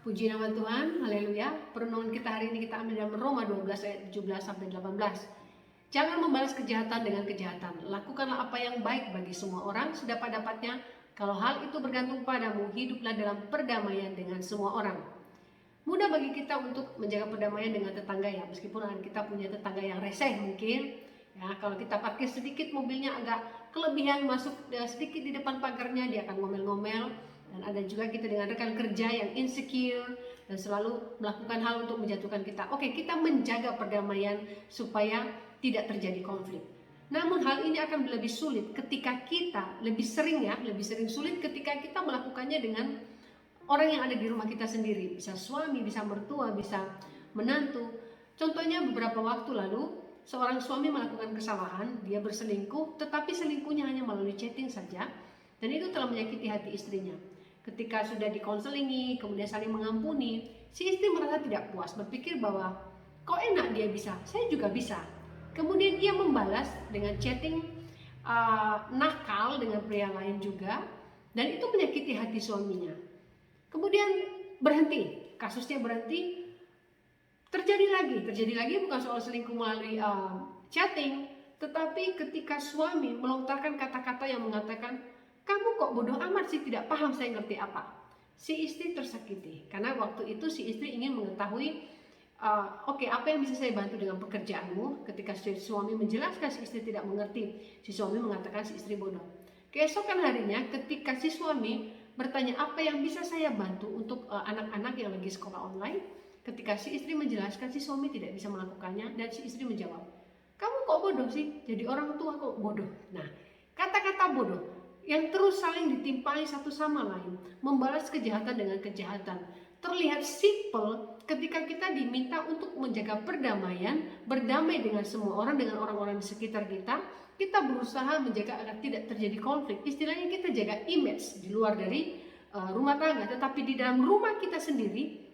Puji nama Tuhan, haleluya. Perenungan kita hari ini kita ambil dalam Roma 12 ayat 17 sampai 18. Jangan membalas kejahatan dengan kejahatan. Lakukanlah apa yang baik bagi semua orang sedapat-dapatnya. Kalau hal itu bergantung padamu, hiduplah dalam perdamaian dengan semua orang. Mudah bagi kita untuk menjaga perdamaian dengan tetangga ya, meskipun kita punya tetangga yang reseh mungkin. Ya, kalau kita parkir sedikit mobilnya agak kelebihan masuk sedikit di depan pagarnya, dia akan ngomel-ngomel. Dan ada juga kita dengan rekan kerja yang insecure dan selalu melakukan hal untuk menjatuhkan kita. Oke, kita menjaga perdamaian supaya tidak terjadi konflik. Namun hal ini akan lebih sulit ketika kita lebih sering sulit ketika kita melakukannya dengan orang yang ada di rumah kita sendiri. Bisa suami, bisa mertua, bisa menantu. Contohnya beberapa waktu lalu seorang suami melakukan kesalahan, dia berselingkuh, tetapi selingkuhnya hanya melalui chatting saja, dan itu telah menyakiti hati istrinya. Ketika sudah dikonselingi, kemudian saling mengampuni, si istri merasa tidak puas, berpikir bahwa kok enak dia bisa, saya juga bisa. Kemudian ia membalas dengan chatting nakal dengan pria lain juga, dan itu menyakiti hati suaminya. Kemudian berhenti, kasusnya berhenti. Terjadi lagi bukan soal selingkuh melalui chatting, tetapi ketika suami melontarkan kata-kata yang mengatakan, kamu kok bodoh amat sih, tidak paham saya ngerti apa. Si istri tersakiti, karena waktu itu si istri ingin mengetahui, oke, apa yang bisa saya bantu dengan pekerjaanmu. Ketika si suami menjelaskan, si istri tidak mengerti, si suami mengatakan si istri bodoh. Keesokan harinya ketika si suami bertanya apa yang bisa saya bantu untuk anak-anak yang lagi sekolah online, ketika si istri menjelaskan, si suami tidak bisa melakukannya, dan si istri menjawab, kamu kok bodoh sih, jadi orang tua kok bodoh. Nah, kata-kata bodoh yang terus saling ditimpali satu sama lain, membalas kejahatan dengan kejahatan, terlihat simpel ketika kita diminta untuk menjaga perdamaian, berdamai dengan semua orang, dengan orang-orang di sekitar kita. Kita berusaha menjaga agar tidak terjadi konflik. Istilahnya kita jaga image di luar dari rumah tangga, tetapi di dalam rumah kita sendiri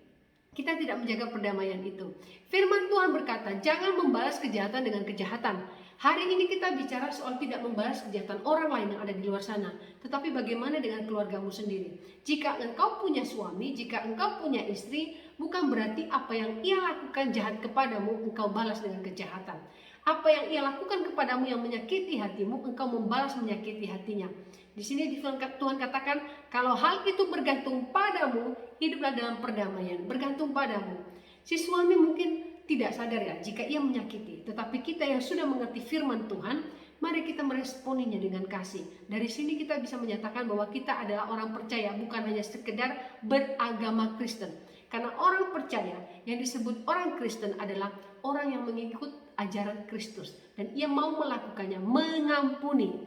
kita tidak menjaga perdamaian itu. Firman Tuhan berkata, jangan membalas kejahatan dengan kejahatan. Hari ini kita bicara soal tidak membalas kejahatan orang lain yang ada di luar sana. Tetapi bagaimana dengan keluargamu sendiri? Jika engkau punya suami, jika engkau punya istri, bukan berarti apa yang ia lakukan jahat kepadamu, engkau balas dengan kejahatan. Apa yang ia lakukan kepadamu yang menyakiti hatimu, engkau membalas menyakiti hatinya. Di sini Tuhan katakan, kalau hal itu bergantung padamu, hiduplah dalam perdamaian, bergantung padamu. Si suami mungkin tidak sadar ya jika ia menyakiti, tetapi kita yang sudah mengerti firman Tuhan, mari kita meresponinya dengan kasih. Dari sini kita bisa menyatakan bahwa kita adalah orang percaya, bukan hanya sekedar beragama Kristen. Karena orang percaya yang disebut orang Kristen adalah orang yang mengikut ajaran Kristus, dan ia mau melakukannya, mengampuni.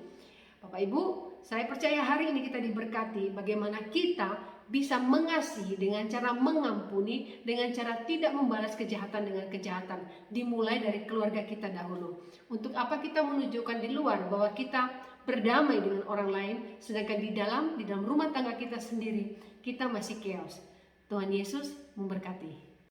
Bapak Ibu, saya percaya hari ini kita diberkati bagaimana kita bisa mengasihi dengan cara mengampuni, dengan cara tidak membalas kejahatan dengan kejahatan. Dimulai dari keluarga kita dahulu. Untuk apa kita menunjukkan di luar bahwa kita berdamai dengan orang lain, sedangkan di dalam rumah tangga kita sendiri, kita masih chaos. Tuhan Yesus memberkati.